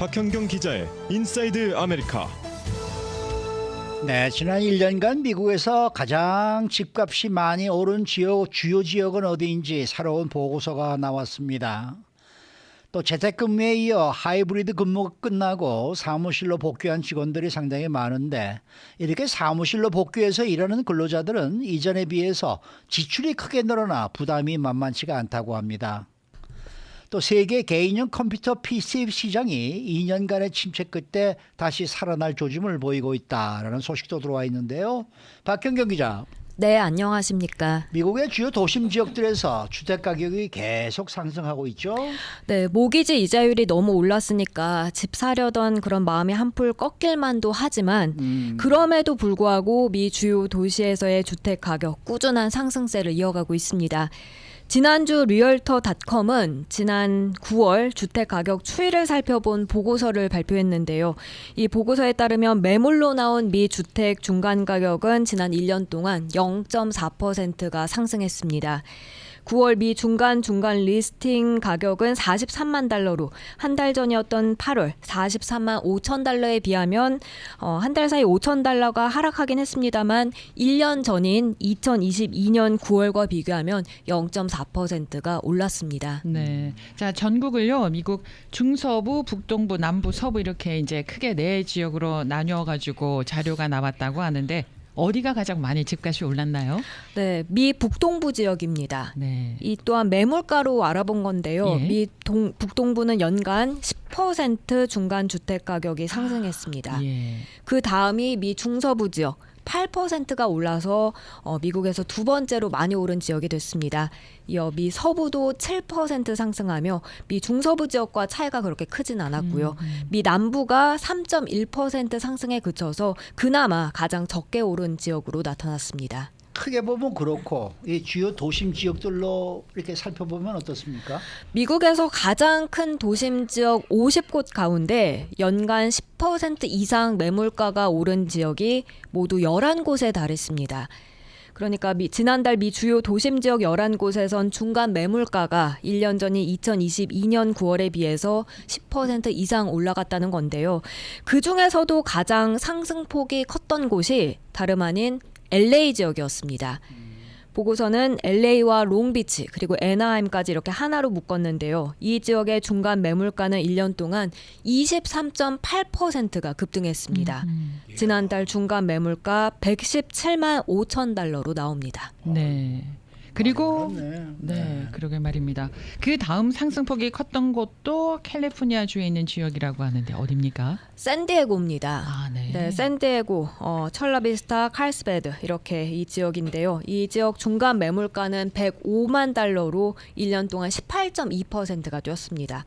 박현경 기자의 인사이드 아메리카. 네, 지난 1년간 미국에서 가장 집값이 많이 오른 주요 지역은 어디인지 새로운 보고서가 나왔습니다. 또 재택근무에 이어 하이브리드 근무가 끝나고 사무실로 복귀한 직원들이 상당히 많은데, 이렇게 사무실로 복귀해서 일하는 근로자들은 이전에 비해서 지출이 크게 늘어나 부담이 만만치가 않다고 합니다. 또 세계 개인용 컴퓨터 PC 시장이 2년간의 침체 끝에 다시 살아날 조짐을 보이고 있다라는 소식도 들어와 있는데요. 박현경 기자. 네, 안녕하십니까. 미국의 주요 도심 지역들에서 주택 가격이 계속 상승하고 있죠. 네, 모기지 이자율이 너무 올랐으니까 집 사려던 그런 마음이 한풀 꺾일 만도 하지만 그럼에도 불구하고 미 주요 도시에서의 주택 가격 꾸준한 상승세를 이어가고 있습니다. 지난주 리얼터닷컴은 지난 9월 주택 가격 추이를 살펴본 보고서를 발표했는데요. 이 보고서에 따르면 매물로 나온 미 주택 중간 가격은 지난 1년 동안 0.4%가 상승했습니다. 9월 미 중간 리스팅 가격은 43만 달러로 한 달 전이었던 8월 43만 5천 달러에 비하면 한 달 사이 5천 달러가 하락하긴 했습니다만 1년 전인 2022년 9월과 비교하면 0.4%가 올랐습니다. 네. 자, 전국을요. 미국 중서부, 북동부, 남부, 서부 이렇게 이제 크게 네 지역으로 나뉘어 가지고 자료가 나왔다고 하는데 어디가 가장 많이 집값이 올랐나요? 네, 미 북동부 지역입니다. 네. 이 또한 매물가로 알아본 건데요. 예. 미 북동부는 연간 10% 중간 주택 가격이 상승했습니다. 예. 그 다음이 미 중서부 지역 8%가 올라서 미국에서 두 번째로 많이 오른 지역이 됐습니다. 이어 미 서부도 7% 상승하며 미 중서부 지역과 차이가 그렇게 크진 않았고요. 미 남부가 3.1% 상승에 그쳐서 그나마 가장 적게 오른 지역으로 나타났습니다. 크게 보면 그렇고, 이 주요 도심 지역들로 이렇게 살펴보면 어떻습니까? 미국에서 가장 큰 도심 지역 50곳 가운데 연간 10% 이상 매물가가 오른 지역이 모두 11곳에 달했습니다. 그러니까 지난달 미 주요 도심 지역 11곳에선 중간 매물가가 1년 전인 2022년 9월에 비해서 10% 이상 올라갔다는 건데요. 그중에서도 가장 상승폭이 컸던 곳이 다름 아닌 LA 지역이었습니다. 보고서는 LA와 롱비치 그리고 애나하임까지 이렇게 하나로 묶었는데요. 이 지역의 중간 매물가는 1년 동안 23.8%가 급등했습니다. 지난달 중간 매물가 117만 5천 달러로 나옵니다. 네. 그리고 네. 그러게 말입니다. 그 다음 상승폭이 컸던 곳도 캘리포니아주에 있는 지역이라고 하는데 어디입니까? 샌디에고입니다. 아, 네. 네, 샌디에고, 철라비스타, 칼스베드 이렇게 이 지역인데요. 이 지역 중간 매물가는 105만 달러로 1년 동안 18.2%가 뛰었습니다.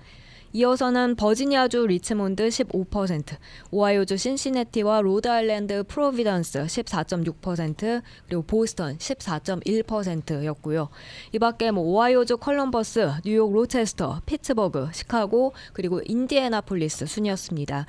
이어서는 버지니아주 리치몬드 15%, 오하이오주 신시내티와 로드아일랜드 프로비던스 14.6%, 그리고 보스턴 14.1%였고요. 이 밖에 오하이오주 컬럼버스, 뉴욕 로체스터, 피츠버그, 시카고, 그리고 인디애나폴리스 순이었습니다.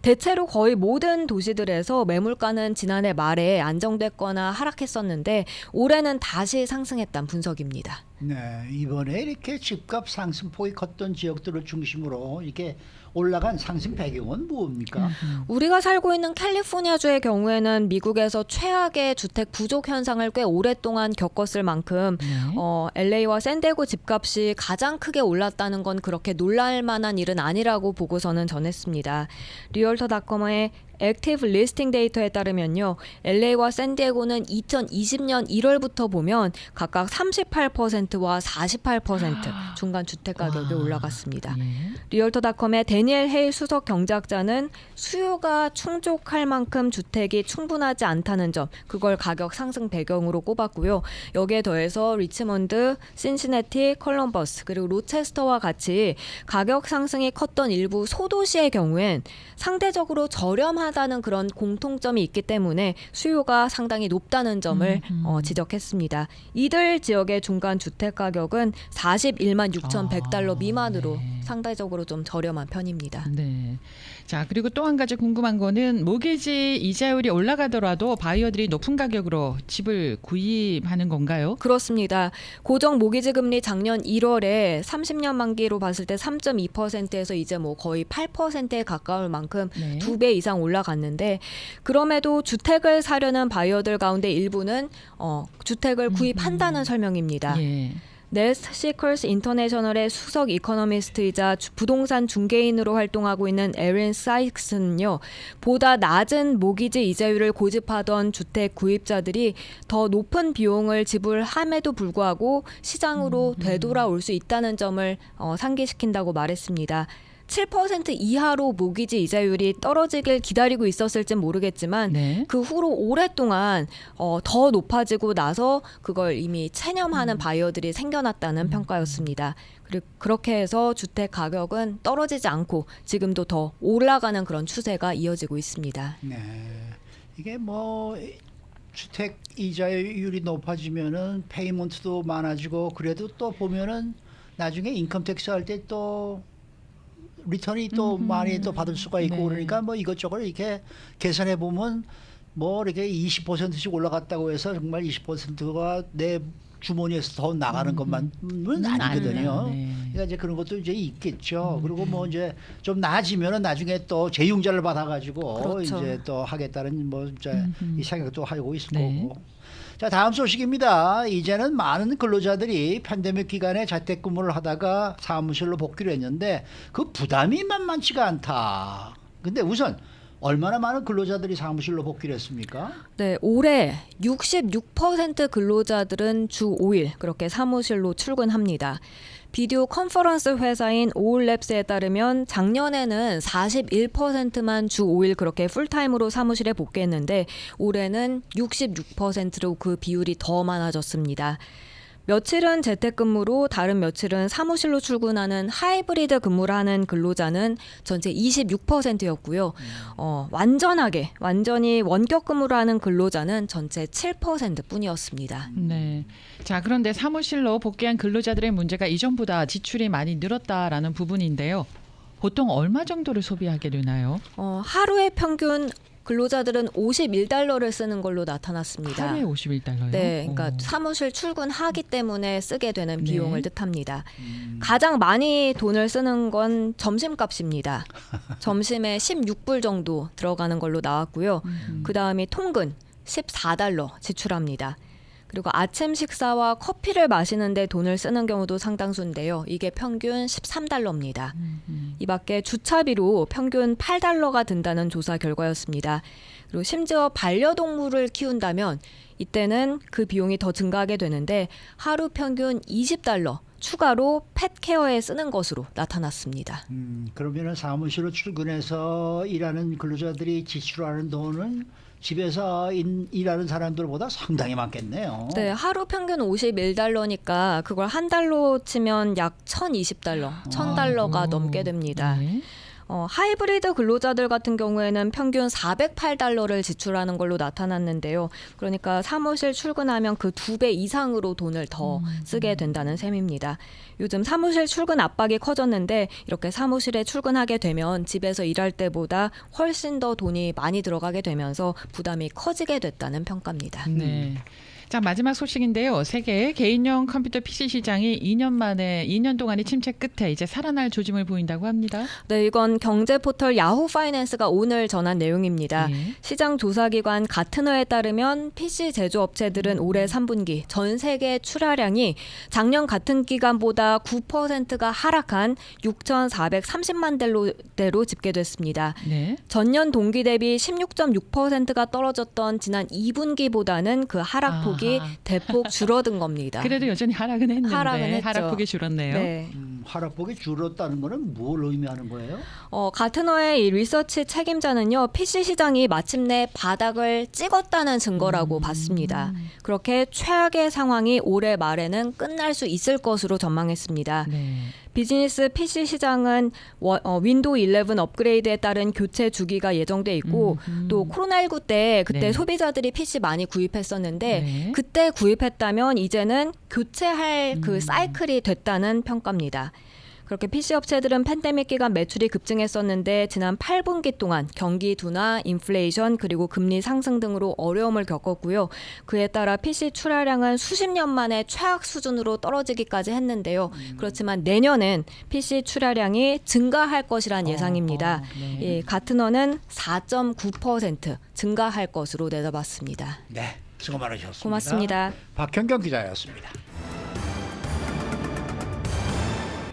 대체로 거의 모든 도시들에서 매물가는 지난해 말에 안정됐거나 하락했었는데 올해는 다시 상승했다는 분석입니다. 네, 이번에 이렇게 집값 상승폭이 컸던 지역들을 중심으로 이렇게 올라간 상승 배경은 무엇입니까? 우리가 살고 있는 캘리포니아주의 경우에는 미국에서 최악의 주택 부족 현상을 꽤 오랫동안 겪었을 만큼 LA와 샌디에고 집값이 가장 크게 올랐다는 건 그렇게 놀랄 만한 일은 아니라고 보고서는 전했습니다. 리얼터닷컴의 액티브 리스팅 데이터에 따르면요. LA와 샌디에고는 2020년 1월부터 보면 각각 38%와 48% 중간 주택 가격이 올라갔습니다. 예. 리얼터닷컴의 데니엘 헤이 수석 경제학자는 수요가 충족할 만큼 주택이 충분하지 않다는 점, 그걸 가격 상승 배경으로 꼽았고요. 여기에 더해서 리치먼드, 신시내티, 컬럼버스, 그리고 로체스터와 같이 가격 상승이 컸던 일부 소도시의 경우엔 상대적으로 저렴하다는 그런 공통점이 있기 때문에 수요가 상당히 높다는 점을 지적했습니다. 이들 지역의 중간 주택 가격은 41만 6,100달러 미만으로 상대적으로 좀 저렴한 편입니다. 네. 자, 그리고 또 한 가지 궁금한 거는 모기지 이자율이 올라가더라도 바이어들이 높은 가격으로 집을 구입하는 건가요? 그렇습니다. 고정 모기지 금리 작년 1월에 30년 만기로 봤을 때 3.2%에서 이제 뭐 거의 8%에 가까울 만큼 네. 2배 이상 올라갔는데 그럼에도 주택을 사려는 바이어들 가운데 일부는 주택을 구입한다는 설명입니다. 예. 네스트 시커스 인터내셔널의 수석 이코노미스트이자 부동산 중개인으로 활동하고 있는 에린 사이크스는요. 보다 낮은 모기지 이자율을 고집하던 주택 구입자들이 더 높은 비용을 지불함에도 불구하고 시장으로 되돌아올 수 있다는 점을 상기시킨다고 말했습니다. 7% 이하로 모기지 이자율이 떨어지길 기다리고 있었을진 모르겠지만 네. 그 후로 오랫동안 더 높아지고 나서 그걸 이미 체념하는 바이어들이 생겨났다는 평가였습니다. 그리고 그렇게 해서 주택 가격은 떨어지지 않고 지금도 더 올라가는 그런 추세가 이어지고 있습니다. 네. 이게 뭐 주택 이자율이 높아지면은 페이먼트도 많아지고 그래도 또 보면은 나중에 인컴 텍스 할 때 또 리턴이 또 많이 또 받을 수가 있고 네. 그러니까 뭐 이것저것 이렇게 계산해 보면 뭐 이렇게 20%씩 올라갔다고 해서 정말 20%가 내 주머니에서 더 나가는 것만은 아니거든요. 네. 그러니까 이제 그런 것도 이제 있겠죠. 그리고 뭐 이제 좀 나아지면은 나중에 또 재융자를 받아가지고 그렇죠. 이제 또 하겠다는 뭐 진짜 이 생각도 하고 있을 네. 거고. 자, 다음 소식입니다. 이제는 많은 근로자들이 팬데믹 기간에 재택근무를 하다가 사무실로 복귀를 했는데 그 부담이 만만치가 않다. 근데 우선 얼마나 많은 근로자들이 사무실로 복귀를 했습니까? 네, 올해 66% 근로자들은 주 5일 그렇게 사무실로 출근합니다. 비디오 컨퍼런스 회사인 오울랩스에 따르면 작년에는 41%만 주 5일 그렇게 풀타임으로 사무실에 복귀했는데 올해는 66%로 그 비율이 더 많아졌습니다. 며칠은 재택근무로 다른 며칠은 사무실로 출근하는 하이브리드 근무를 하는 근로자는 전체 26%였고요. 완전히 원격 근무를 하는 근로자는 전체 7%뿐이었습니다. 네. 자, 그런데 사무실로 복귀한 근로자들의 문제가 이전보다 지출이 많이 늘었다라는 부분인데요. 보통 얼마 정도를 소비하게 되나요? 하루에 평균 근로자들은 51달러를 쓰는 걸로 나타났습니다. 하루에 51달러요? 네, 그러니까 사무실 출근하기 때문에 쓰게 되는 네. 비용을 뜻합니다. 가장 많이 돈을 쓰는 건 점심값입니다. 점심에 16불 정도 들어가는 걸로 나왔고요. 그 다음이 통근 14달러 지출합니다. 그리고 아침 식사와 커피를 마시는데 돈을 쓰는 경우도 상당수인데요. 이게 평균 13달러입니다. 이 밖에 주차비로 평균 8달러가 든다는 조사 결과였습니다. 그리고 심지어 반려동물을 키운다면 이때는 그 비용이 더 증가하게 되는데 하루 평균 20달러 추가로 펫케어에 쓰는 것으로 나타났습니다. 그러면은 사무실로 출근해서 일하는 근로자들이 지출하는 돈은 집에서 일하는 사람들보다 상당히 많겠네요. 네, 하루 평균 51달러니까 그걸 한 달로 치면 약 1,020달러, 1,000달러가 넘게 됩니다. 네. 하이브리드 근로자들 같은 경우에는 평균 408달러를 지출하는 걸로 나타났는데요. 그러니까 사무실 출근하면 그 2배 이상으로 돈을 더 쓰게 된다는 셈입니다. 요즘 사무실 출근 압박이 커졌는데 이렇게 사무실에 출근하게 되면 집에서 일할 때보다 훨씬 더 돈이 많이 들어가게 되면서 부담이 커지게 됐다는 평가입니다. 네. 자, 마지막 소식인데요. 세계 개인용 컴퓨터 PC 시장이 2년 동안의 침체 끝에 이제 살아날 조짐을 보인다고 합니다. 네, 이건 경제 포털 야후 파이낸스가 오늘 전한 내용입니다. 네. 시장 조사기관 가트너에 따르면 PC 제조업체들은 올해 3분기 전 세계 출하량이 작년 같은 기간보다 9%가 하락한 6,430만 대로 집계됐습니다. 네. 전년 동기 대비 16.6%가 떨어졌던 지난 2분기보다는 그 하락폭이 아하. 대폭 줄어든 겁니다. 그래도 여전히 하락은 했는데 하락은 했죠. 하락폭이 줄었네요. 네. 하락폭이 줄었다는 거는 뭘 의미하는 거예요? 가트너의 이 리서치 책임자는요, PC 시장이 마침내 바닥을 찍었다는 증거라고 봤습니다. 그렇게 최악의 상황이 올해 말에는 끝날 수 있을 것으로 전망했습니다. 네. 비즈니스 PC 시장은 윈도우 11 업그레이드에 따른 교체 주기가 예정돼 있고 또 코로나19 때 그때 네. 소비자들이 PC 많이 구입했었는데 네. 그때 구입했다면 이제는 교체할 그 사이클이 됐다는 평가입니다. 그렇게 PC 업체들은 팬데믹 기간 매출이 급증했었는데 지난 8분기 동안 경기 둔화, 인플레이션 그리고 금리 상승 등으로 어려움을 겪었고요. 그에 따라 PC 출하량은 수십 년 만에 최악 수준으로 떨어지기까지 했는데요. 그렇지만 내년엔 PC 출하량이 증가할 것이란 예상입니다. 예, 가트너는 4.9% 증가할 것으로 내다봤습니다. 네, 수고 많으셨습니다. 고맙습니다. 박현경 기자였습니다.